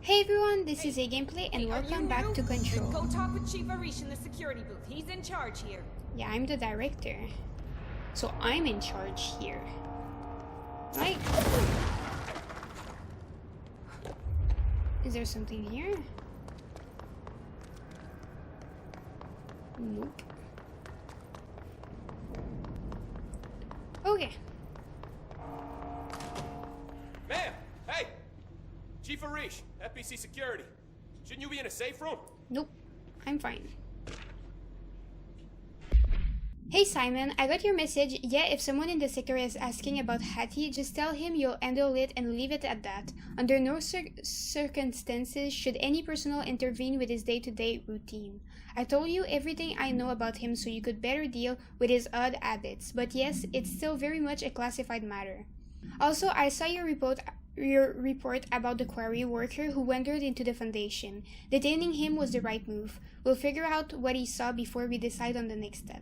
Hey everyone, this is a gameplay and welcome back to Control. Go talk with Chief Arish in the security booth. He's in charge here. Yeah, I'm the director. So I'm in charge here. Right? Is there something here? Nope. Okay. Ma'am! Hey! Chief Arish, FBC Security. Shouldn't you be in a safe room? Nope. I'm fine. Hey Simon, I got your message. Yeah, if someone in the sector is asking about Hattie, just tell him you'll handle it and leave it at that. Under no circumstances should any personnel intervene with his day-to-day routine. I told you everything I know about him so you could better deal with his odd habits, but yes, it's still very much a classified matter. Also, I saw your report about the quarry worker who wandered into the Foundation. Detaining him was the right move. We'll figure out what he saw before we decide on the next step.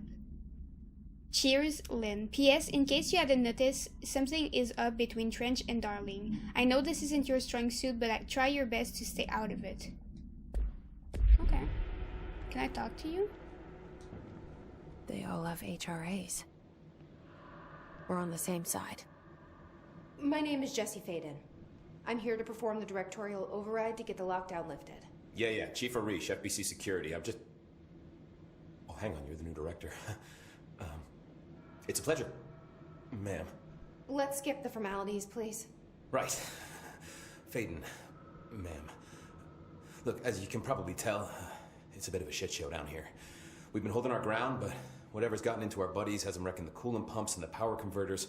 Cheers, Lynn. P.S. In case you hadn't noticed, something is up between Trench and Darling. I know this isn't your strong suit, but try your best to stay out of it. Okay. Can I talk to you? They all have HRAs. We're on the same side. My name is Jesse Faden. I'm here to perform the directorial override to get the lockdown lifted. Yeah, Chief Arish, FBC Security. I'm just... Oh, hang on, you're the new director. It's a pleasure, ma'am. Let's skip the formalities, please. Right. Faden, ma'am. Look, as you can probably tell, it's a bit of a shit show down here. We've been holding our ground, but whatever's gotten into our buddies has them wrecking the coolant pumps and the power converters.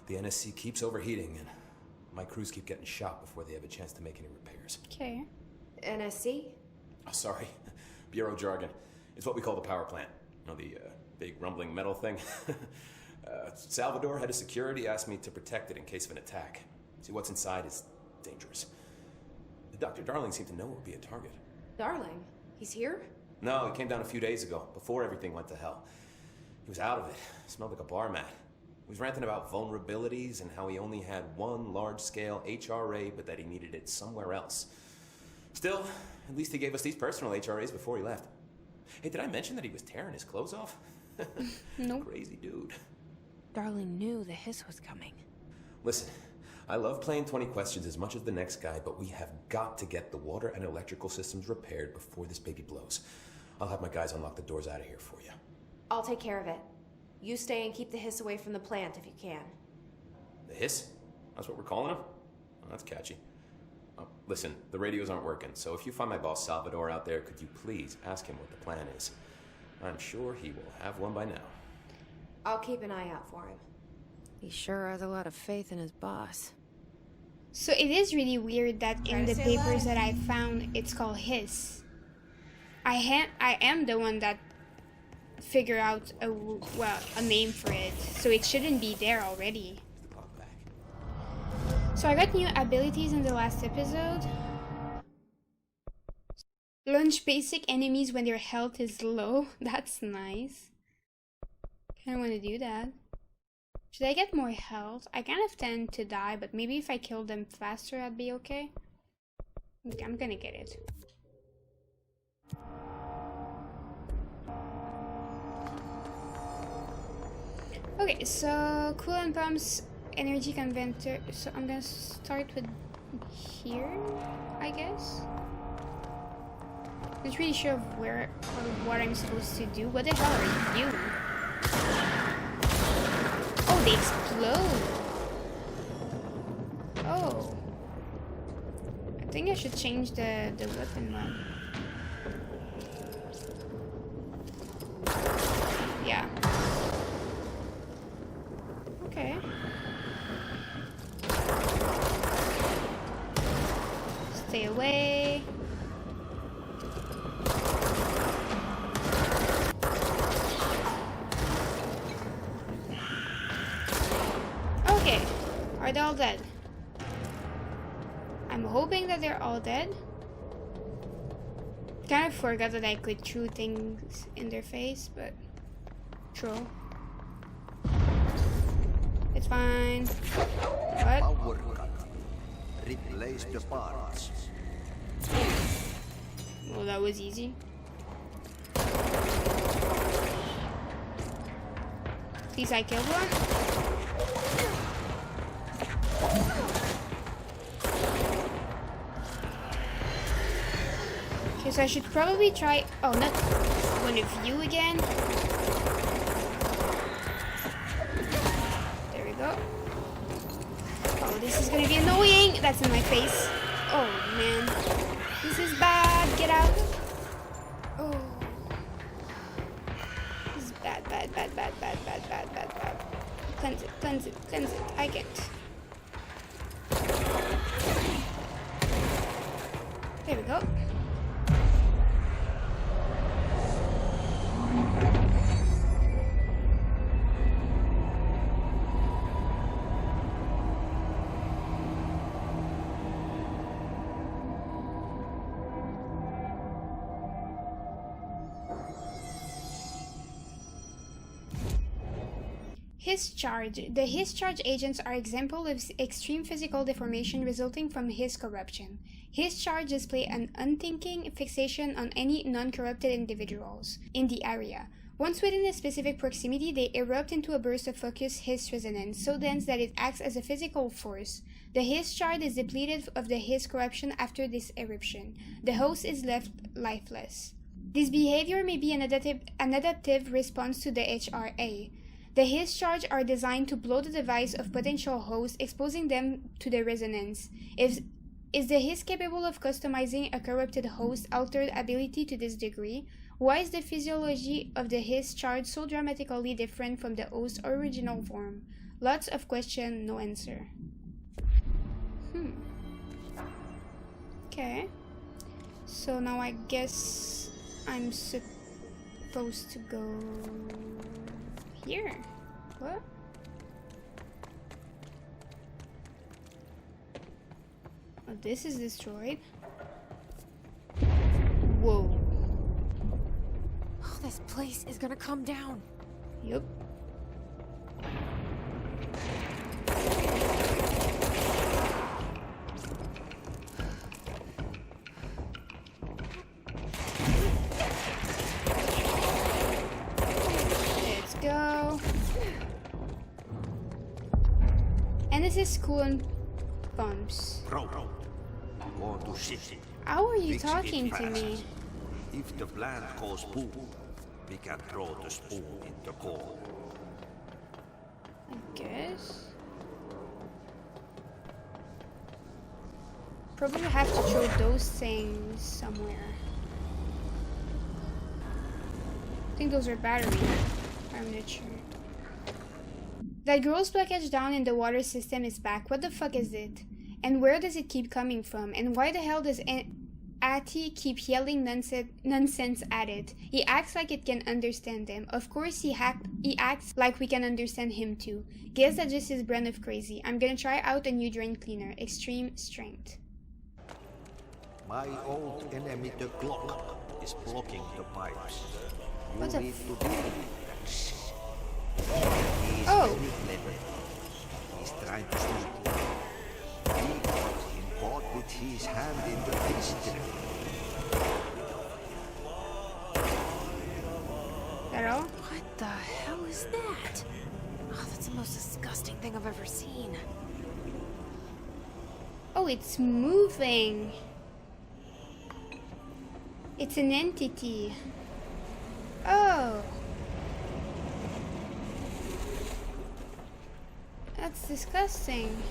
The NSC keeps overheating, and my crews keep getting shot before they have a chance to make any repairs. Okay. NSC? Oh, sorry. Bureau jargon. It's what we call the power plant. You know, the big rumbling metal thing? Salvador, head of security, asked me to protect it in case of an attack. See, what's inside is dangerous. Dr. Darling seemed to know it would be a target. Darling? He's here? No, he came down a few days ago, before everything went to hell. He was out of it. Smelled like a bar mat. He was ranting about vulnerabilities and how he only had one large-scale HRA, but that he needed it somewhere else. Still, at least he gave us these personal HRAs before he left. Hey, did I mention that he was tearing his clothes off? No. Crazy dude. Darling knew the hiss was coming. Listen, I love playing 20 questions as much as the next guy, but we have got to get the water and electrical systems repaired before this baby blows. I'll have my guys unlock the doors out of here for you. I'll take care of it. You stay and keep the hiss away from the plant if you can. The hiss? That's what we're calling him? Oh, that's catchy. Oh, listen, the radios aren't working, so if you find my boss Salvador out there, could you please ask him what the plan is? I'm sure he will have one by now. I'll keep an eye out for him. He sure has a lot of faith in his boss. So it is really weird that in the papers that I found, it's called his. I am the one that figure out a name for it, so it shouldn't be there already. So I got new abilities in the last episode. Launch basic enemies when their health is low. That's nice. Kinda wanna do that. Should I get more health? I kind of tend to die, but maybe if I kill them faster I'd be okay. Okay, I'm gonna get it. Okay, so coolant pumps, energy converter. So I'm gonna start with here, I guess. Not really sure of where or what I'm supposed to do. What the hell are you? Oh, they explode. Oh. I think I should change the weapon mod. Yeah. Okay. Stay away. Okay. Are they all dead? I'm hoping that they're all dead. Kind of forgot that I could throw things in their face, but true. It's fine. What? Power cut. Replace the parts. that was easy. Please, I killed one. Okay, so I should probably try... Oh, not one of you again. There we go. Oh, this is gonna be annoying. That's in my face. Oh, man. This is bad. Get out. Oh. This is bad, bad, bad, bad, bad, bad, bad, bad, bad. Cleanse it, cleanse it, cleanse it. I can't. There we go. His charge. The His charge agents are example of extreme physical deformation resulting from His corruption. His charge display an unthinking fixation on any non-corrupted individuals in the area. Once within a specific proximity, they erupt into a burst of focused His resonance, so dense that it acts as a physical force. The His charge is depleted of the His corruption after this eruption. The host is left lifeless. This behavior may be an adaptive response to the HRA. The His charge are designed to blow the device of potential hosts, exposing them to the resonance. Is the His capable of customizing a corrupted host's altered ability to this degree? Why is the physiology of the His charge so dramatically different from the host's original form? Lots of questions, no answer. Okay. So now I guess I'm supposed to go here. What? Oh, this is destroyed. Whoa. Oh, this place is gonna come down. Yup. Let's go. And this is cool and bumps. Go to city. How are you Fix it talking to fast. me? If the plant goes boom, we can throw the spoon in the coal. I guess. Probably have to throw those things somewhere. I think those are batteries. I'm not sure. That gross blockage down in the water system is back. What the fuck is it? And where does it keep coming from? And why the hell does Atty keep yelling nonsense at it? He acts like it can understand them. Of course he acts like we can understand him too. Guess that's just his brand of crazy. I'm gonna try out a new drain cleaner. Extreme strength. My old enemy, the clock, is blocking the pipes. You What the need to deal with that shit. He's Oh. very clever. He's trying to sneak. He got him caught with his hand in the history. That all? What the hell is that? Oh, that's the most disgusting thing I've ever seen. Oh, it's moving. It's an entity. Oh. That's disgusting.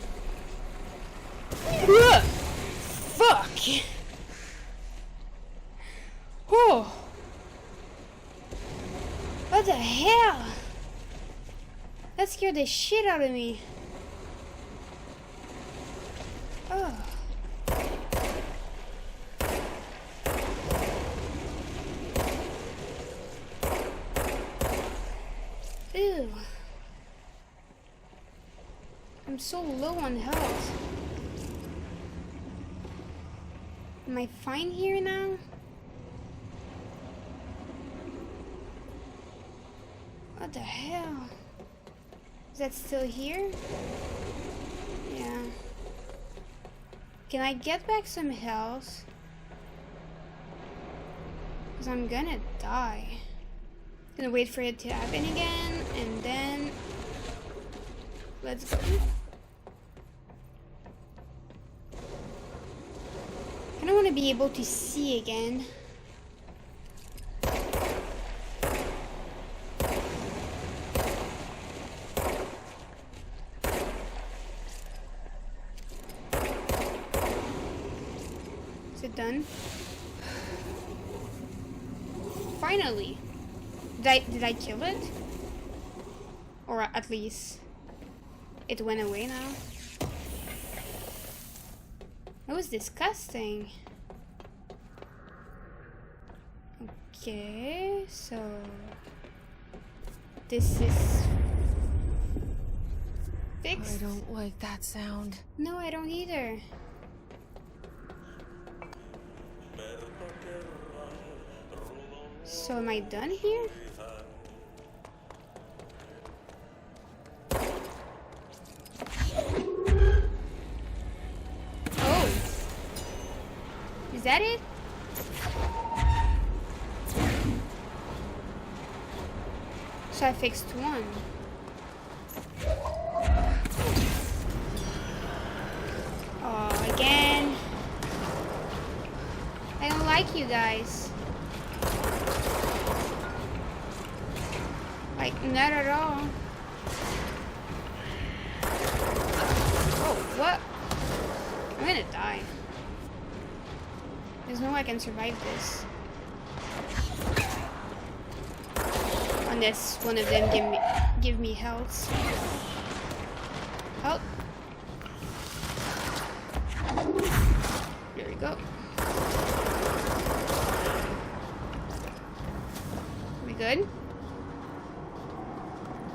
Ugh! Fuck! Oh! What the hell? That scared the shit out of me. Oh. Ew. I'm so low on health. Am I fine here now? What the hell? Is that still here? Yeah. Can I get back some health? Because I'm gonna die. Gonna wait for it to happen again, and then let's go. I don't want to be able to see again. Is it done? Finally. Did I kill it? Or at least it went away now? That was disgusting. Okay, so this is fixed. I don't like that sound. No, I don't either. So am I done here? Oh. Is that it? So I fixed one. Oh, again. I don't like you guys. Like, not at all. Oh, what? I'm gonna die. There's no way I can survive this. Unless one of them give me health. Help. There we go. We good?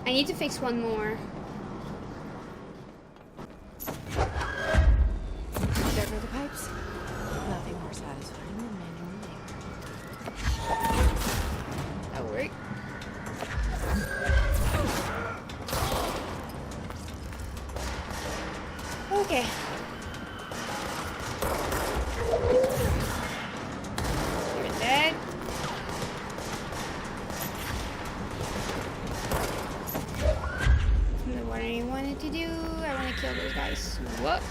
I need to fix one more. There go the pipes. Nothing more satisfying than manual labor. That worked. Okay. You're dead. What I wanted to do, I want to kill those guys. What?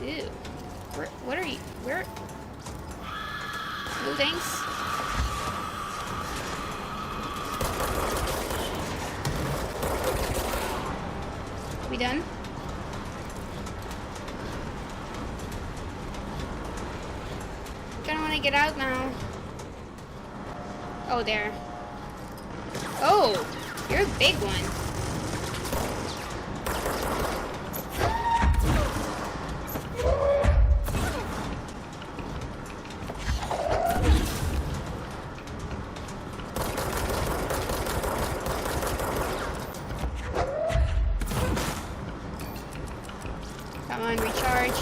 Ew. What are you? Where? No thanks. We done? Kinda wanna get out now. Oh, there. Oh, you're a big one. Come on, recharge.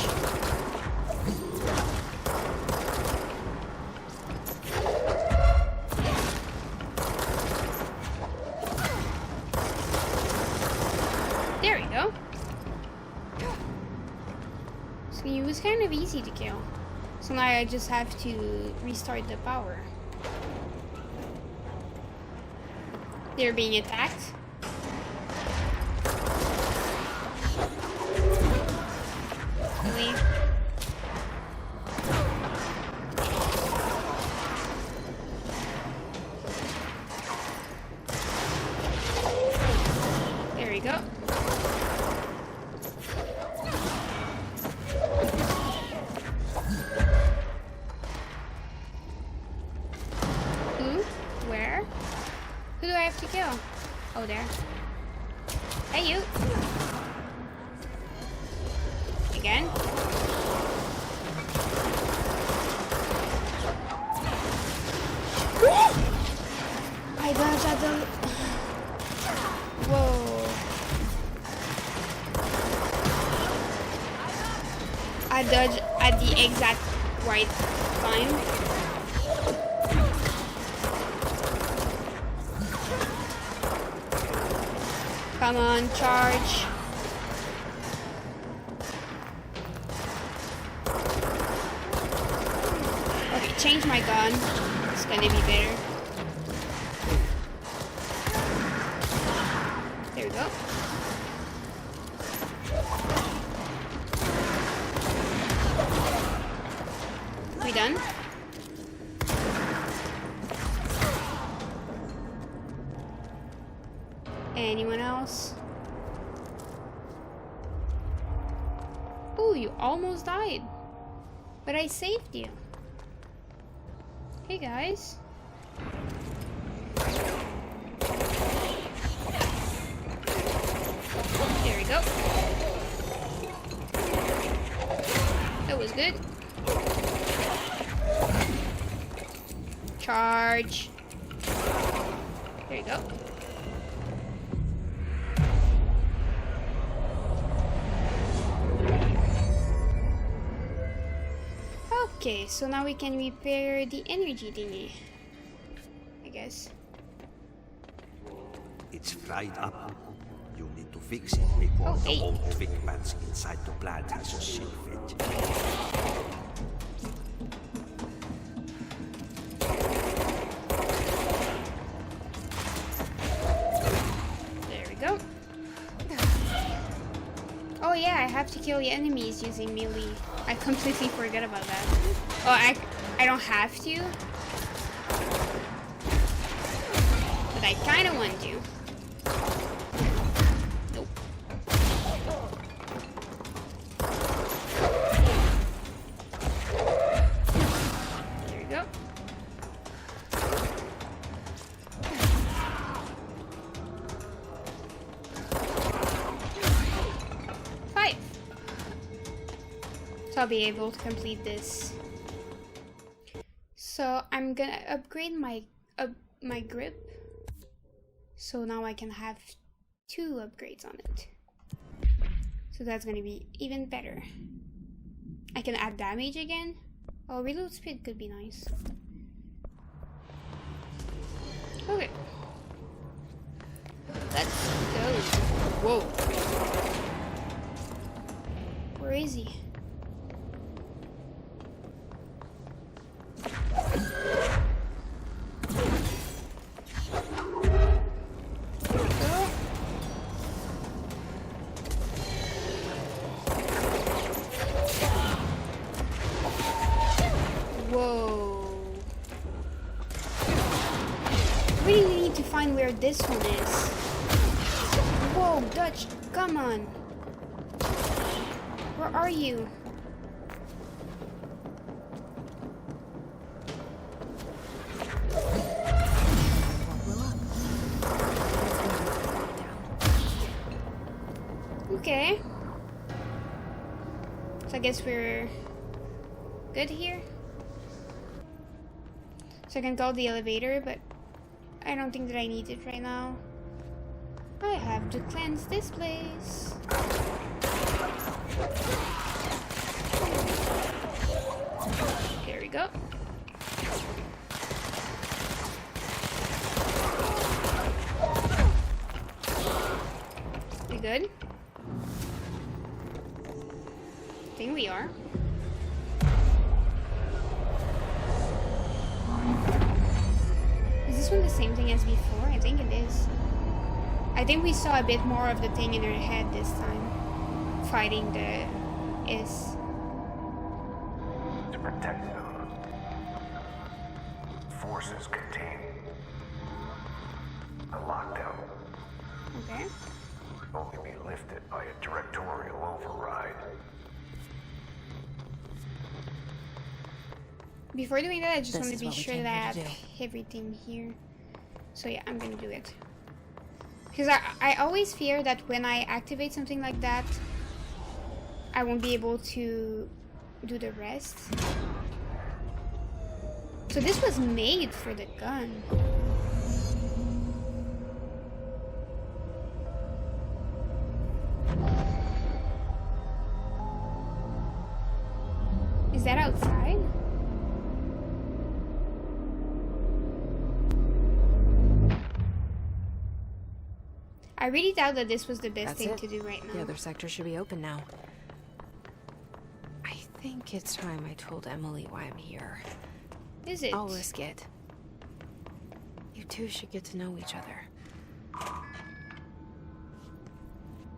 There we go. So it was kind of easy to kill. So now I just have to restart the power. They're being attacked. Really? There we go. Who? Where? Who do I have to kill? Oh, there. Hey, you. Again? I dodged at the... Whoa. I dodged at the exact right time. Come on, charge. Okay, change my gun. It's gonna be better. There we go. We done? Anyone else? Oh, you almost died. But I saved you. Hey guys. There we go. That was good. Charge. There you go. Okay, so now we can repair the energy thingy, I guess. It's fried up. You need to fix it before the old figments inside the plant has a shell fit. There we go. Oh yeah, I have to kill the enemies using melee. I completely forgot about that. Oh, I don't have to. But I kinda want to. Nope. There we go. So I'll be able to complete this. So I'm gonna upgrade my grip. So now I can have 2 upgrades on it. So that's gonna be even better. I can add damage again. Oh, reload speed could be nice. Okay. Let's go. Whoa. Where is he? Where this one is. Whoa, Dutch, come on. Where are you? Okay. So I guess we're good here. So I can call the elevator, but I don't think that I need it right now. I have to cleanse this place. There we go. We good? I think we are. Is this one the same thing as before? I think it is. I think we saw a bit more of the thing in her head this time. Fighting the is. To protect them. Forces contain a lockdown. Okay. Only be lifted by a directorial override. Before doing that, I just want to This is be what we sure came that I here have to do. everything here. So yeah, I'm gonna do it. Because I always fear that when I activate something like that, I won't be able to do the rest. So this was made for the gun. Is that outside? I really doubt that this was the best That's thing it. to do right now. The other sector should be open now. I think it's time I told Emily why I'm here. Is it? I'll risk it. You two should get to know each other.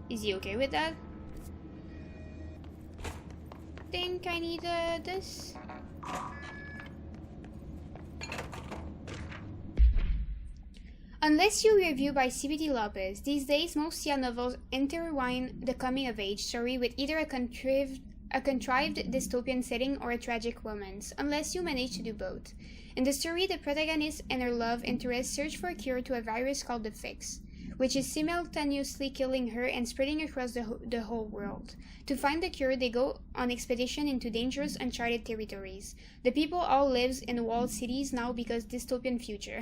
Is he okay with that? Think I need this? Unless you review by CBD Lopez, these days most YA novels intertwine the coming-of-age story with either a contrived dystopian setting or a tragic romance, unless you manage to do both. In the story, the protagonist and her love interest search for a cure to a virus called the Fix, which is simultaneously killing her and spreading across the whole world. To find the cure, they go on expedition into dangerous, uncharted territories. The people all live in walled cities now because dystopian future.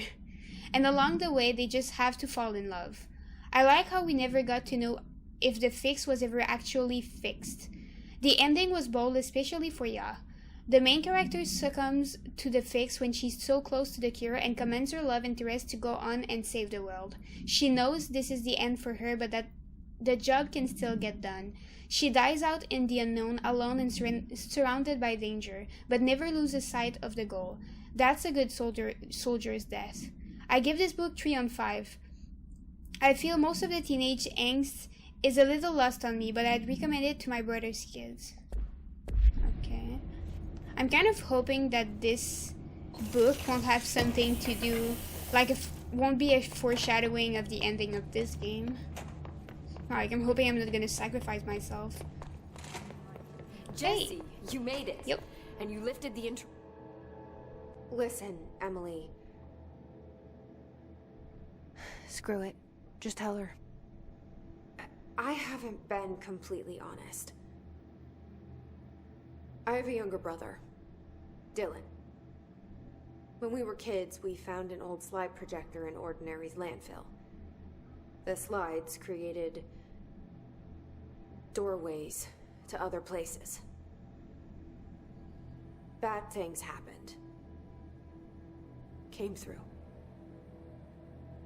And along the way, they just have to fall in love. I like how we never got to know if the Fix was ever actually fixed. The ending was bold, especially for Ya. The main character succumbs to the Fix when she's so close to the cure and commands her love interest to go on and save the world. She knows this is the end for her, but that the job can still get done. She dies out in the unknown, alone and surrounded by danger, but never loses sight of the goal. That's a good soldier's death. I give this book 3 on 5. I feel most of the teenage angst is a little lost on me, but I'd recommend it to my brother's kids. Okay. I'm kind of hoping that this book won't have something to do, like won't be a foreshadowing of the ending of this game. Like, I'm hoping I'm not gonna sacrifice myself. Jesse, you made it. Yep. And you lifted the Listen, Emily. Screw it. Just tell her. I haven't been completely honest. I have a younger brother, Dylan. When we were kids, we found an old slide projector in Ordinary's landfill. The slides created doorways to other places. Bad things happened. Came through.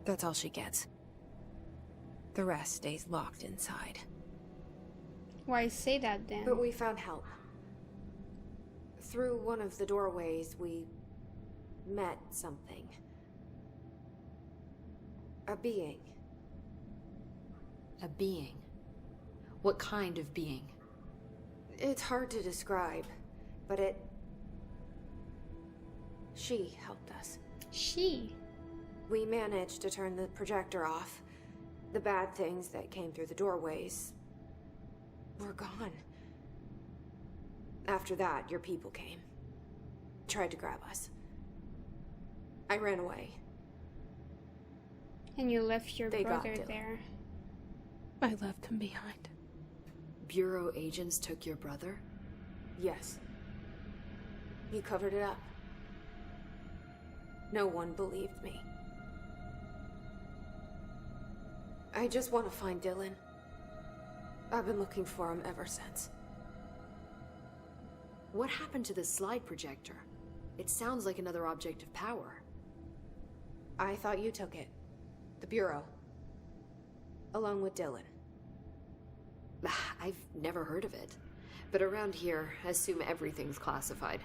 That's all she gets. The rest stays locked inside. Why say that then? But we found help. Through one of the doorways, we met something. A being. A being? What kind of being? It's hard to describe, but she helped us. She? We managed to turn the projector off. The bad things that came through the doorways were gone. After that, your people came. Tried to grab us. I ran away. And you left your They got brother Dylan. there. I left him behind. Bureau agents took your brother? Yes. You covered it up. No one believed me. I just want to find Dylan. I've been looking for him ever since. What happened to the slide projector? It sounds like another object of power. I thought you took it. The Bureau. Along with Dylan. I've never heard of it. But around here, I assume everything's classified.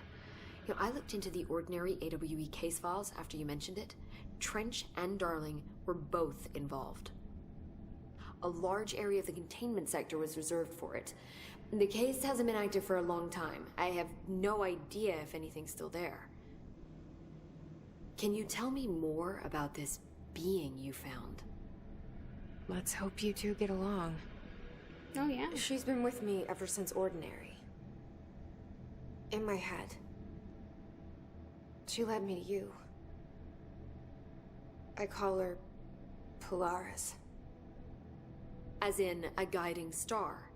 You know, I looked into the Ordinary AWE case files after you mentioned it. Trench and Darling were both involved. A large area of the containment sector was reserved for it. The case hasn't been active for a long time. I have no idea if anything's still there. Can you tell me more about this being you found? Let's hope you two get along. Oh yeah. She's been with me ever since Ordinary. In my head. She led me to you. I call her Polaris. As in a guiding star.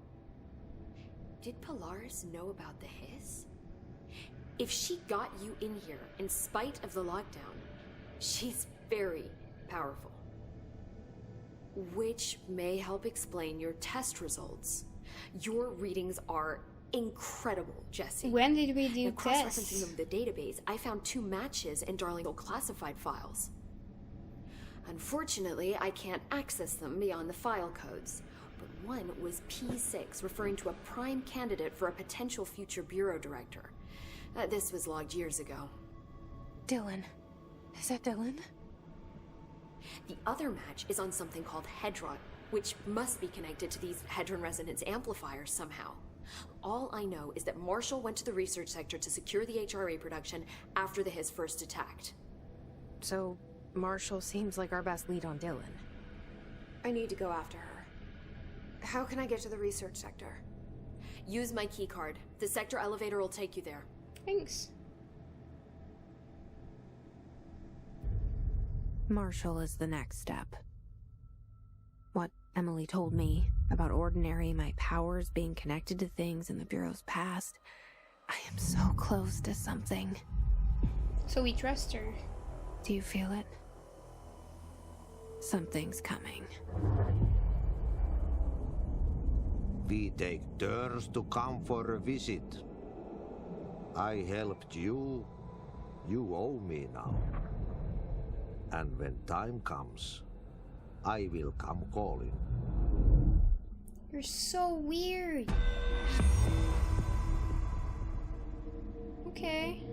Did Polaris know about the hiss? If she got you in here in spite of the lockdown, she's very powerful. Which may help explain your test results. Your readings are incredible, Jesse. When did we do Now, cross-referencing tests? them with the database, I found 2 matches in Darling's classified files. Unfortunately, I can't access them beyond the file codes. But one was P6, referring to a prime candidate for a potential future bureau director. This was logged years ago. Dylan. Is that Dylan? The other match is on something called Hedron, which must be connected to these Hedron resonance amplifiers somehow. All I know is that Marshall went to the research sector to secure the HRA production after the Hiss first attacked. So, Marshall seems like our best lead on Dylan. I need to go after her. How can I get to the research sector? Use my keycard. The sector elevator will take you there. Thanks. Marshall is the next step. What Emily told me about Ordinary, my powers being connected to things in the Bureau's past. I am so close to something. So we trust her. Do you feel it? Something's coming. We take turns to come for a visit. I helped you. You owe me now. And when time comes, I will come calling. You're so weird. Okay.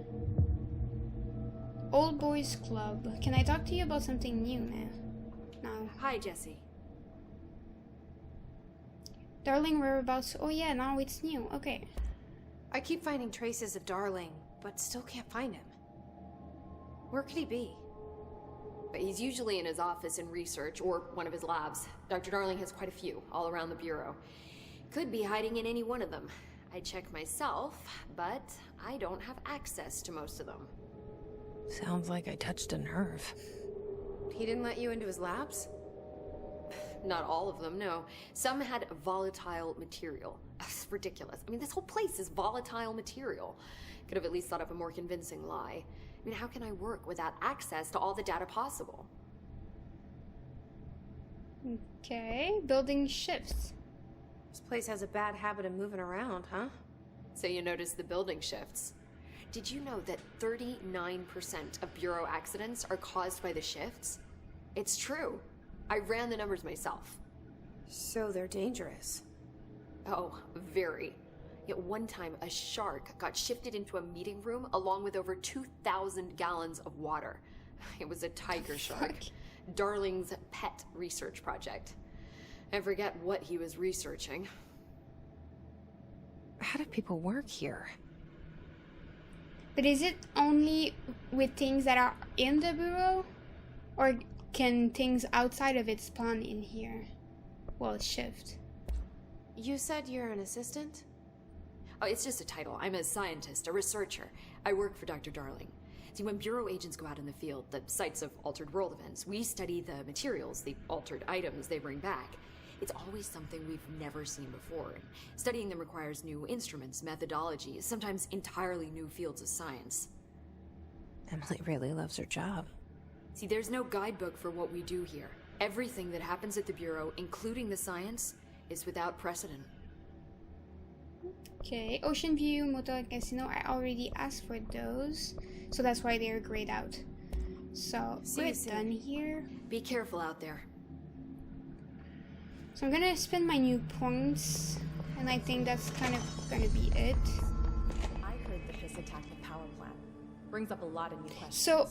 Old Boys Club. Can I talk to you about something new now? No. Hi, Jesse. Darling whereabouts. Oh yeah, now it's new. Okay. I keep finding traces of Darling, but still can't find him. Where could he be? But he's usually in his office in research or one of his labs. Dr. Darling has quite a few all around the Bureau. Could be hiding in any one of them. I check myself, but I don't have access to most of them. Sounds like I touched a nerve. He didn't let you into his labs? Not all of them, no. Some had volatile material. It's ridiculous. I mean, this whole place is volatile material. Could have at least thought up a more convincing lie. I mean, how can I work without access to all the data possible? Okay. Building shifts. This place has a bad habit of moving around, huh? So you notice the building shifts. Did you know that 39% of Bureau accidents are caused by the shifts? It's true. I ran the numbers myself. So they're dangerous. Oh, very. At one time, a shark got shifted into a meeting room along with over 2,000 gallons of water. It was a tiger shark. Darling's pet research project. I forget what he was researching. How do people work here? But is it only with things that are in the Bureau? Or can things outside of it spawn in here? Well, shift. You said you're an assistant? Oh, it's just a title. I'm a scientist, a researcher. I work for Dr. Darling. See, when Bureau agents go out in the field, the sites of altered world events, we study the materials, the altered items they bring back. It's always something we've never seen before. Studying them requires new instruments, methodologies, sometimes entirely new fields of science. Emily really loves her job. See, there's no guidebook for what we do here. Everything that happens at the Bureau, including the science, is without precedent. Okay, Ocean View, Motel Casino, I already asked for those, so that's why they're grayed out. So, we're done here. Be careful out there. So I'm gonna spend my new points, and I think that's kind of gonna be it. I heard that this attacked the power plant. Brings up a lot of new questions. So,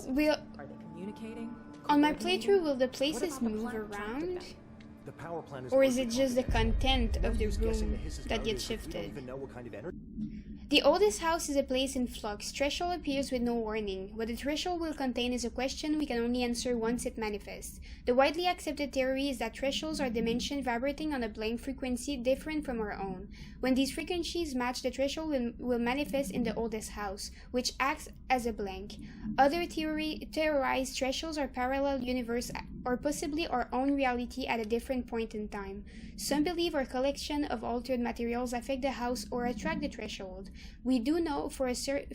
are they communicating? on my playthrough, will the places move around? The power plant Or is it just the content of the room that gets shifted? The oldest house is a place in flux. Threshold appears with no warning. What the threshold will contain is a question we can only answer once it manifests. The widely accepted theory is that thresholds are dimensions vibrating on a blank frequency different from our own. When these frequencies match, the threshold will manifest in the oldest house, which acts as a blank. Other theorize thresholds are parallel universe or possibly our own reality at a different point in time. Some believe our collection of altered materials affect the house or attract the threshold. We do know for certain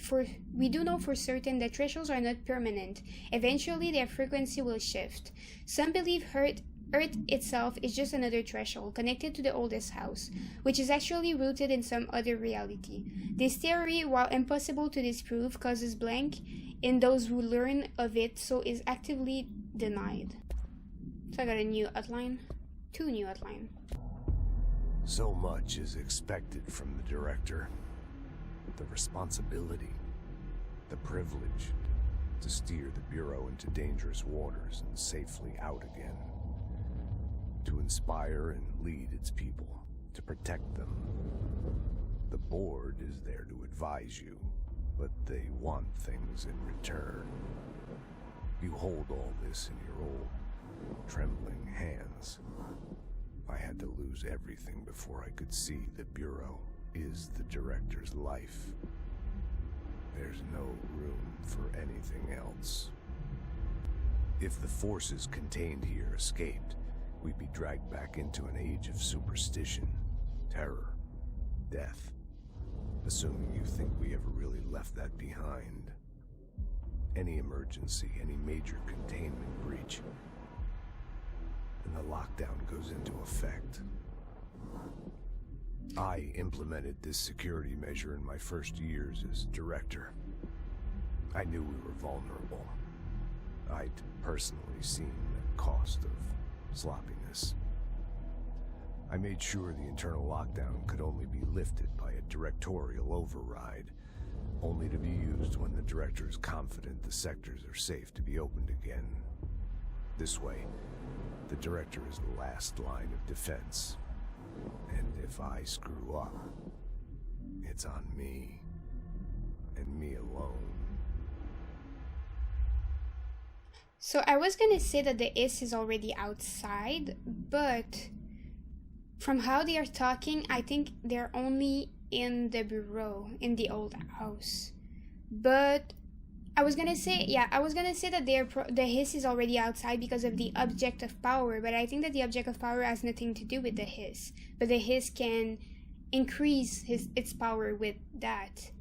that thresholds are not permanent. Eventually, their frequency will shift. Some believe Earth itself is just another threshold connected to the oldest house, which is actually rooted in some other reality. This theory, while impossible to disprove, causes blank in those who learn of it, so is actively denied. So I got a new outline. 2 new outline. So much is expected from the director. The responsibility, the privilege, to steer the Bureau into dangerous waters and safely out again. To inspire and lead its people, to protect them. The board is there to advise you, but they want things in return. You hold all this in your old, trembling hands. I had to lose everything before I could see the Bureau is the Director's life. There's no room for anything else. If the forces contained here escaped, we'd be dragged back into an age of superstition, terror, death. Assuming you think we ever really left that behind. Any emergency, any major containment breach, and the lockdown goes into effect. I implemented this security measure in my first years as director. I knew we were vulnerable. I'd personally seen the cost of sloppiness. I made sure the internal lockdown could only be lifted by a directorial override, only to be used when the director is confident the sectors are safe to be opened again. This way, the director is the last line of defense. And if I screw up, it's on me, and me alone. So I was gonna say that the IS is already outside, but from how they are talking, I think they're only in the Bureau, in the old house. But I was gonna say that the Hiss is already outside because of the object of power, but I think that the object of power has nothing to do with the Hiss. But the Hiss can increase its power with that.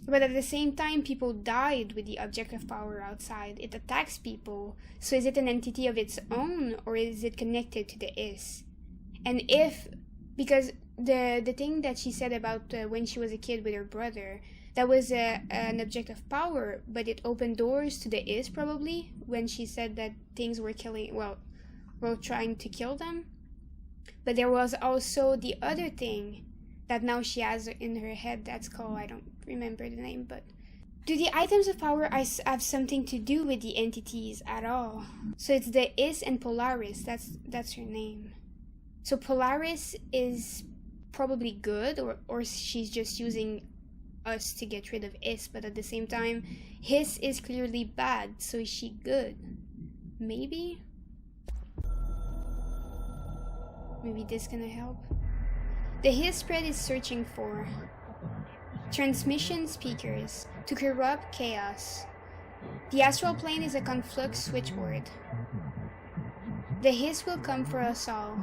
But at the same time, people died with the object of power outside. It attacks people. So is it an entity of its own, or is it connected to the Is? And because the thing that she said about when she was a kid with her brother, that was an object of power, but it opened doors to the Is probably, when she said that things were trying to kill them. But there was also the other thing that now she has in her head that's called, I don't remember the name, but do the items of power have something to do with the entities at all? So it's the Is and Polaris, that's her name. So Polaris is probably good, or she's just using us to get rid of Is, but at the same time, Hiss is clearly bad, so is she good? Maybe? Maybe this gonna help? The Hiss spread is searching for transmission speakers to corrupt chaos. The astral plane is a conflux switchboard. The Hiss will come for us all.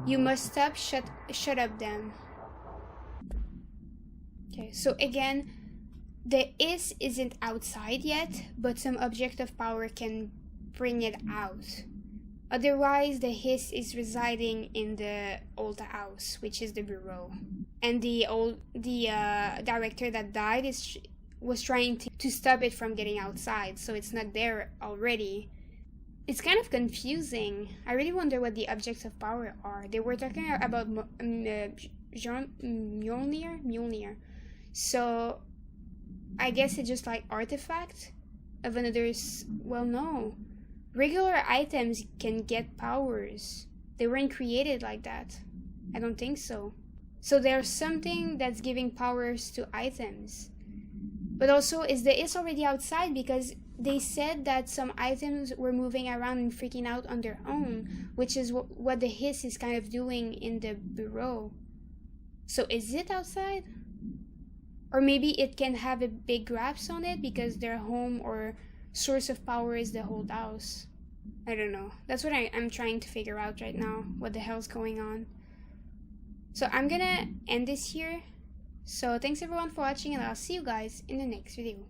You must stop, shut up them. Okay, so again, the Is isn't outside yet, but some object of power can bring it out. Otherwise, the Hiss is residing in the old house, which is the Bureau. And the director that died was trying to stop it from getting outside, so it's not there already. It's kind of confusing. I really wonder what the objects of power are. They were talking about Mjolnir. So I guess it's just like artifact of another. Well, no. Regular items can get powers. They weren't created like that. I don't think so. So there's something that's giving powers to items. But also, is the Is already outside? Because they said that some items were moving around and freaking out on their own, which is what the Hiss is kind of doing in the Bureau. So is it outside? Or maybe it can have a big grasp on it because their home or source of power is the whole house. I don't know. That's what I'm trying to figure out right now. What the hell's going on? So I'm gonna end this here. So thanks everyone for watching, and I'll see you guys in the next video.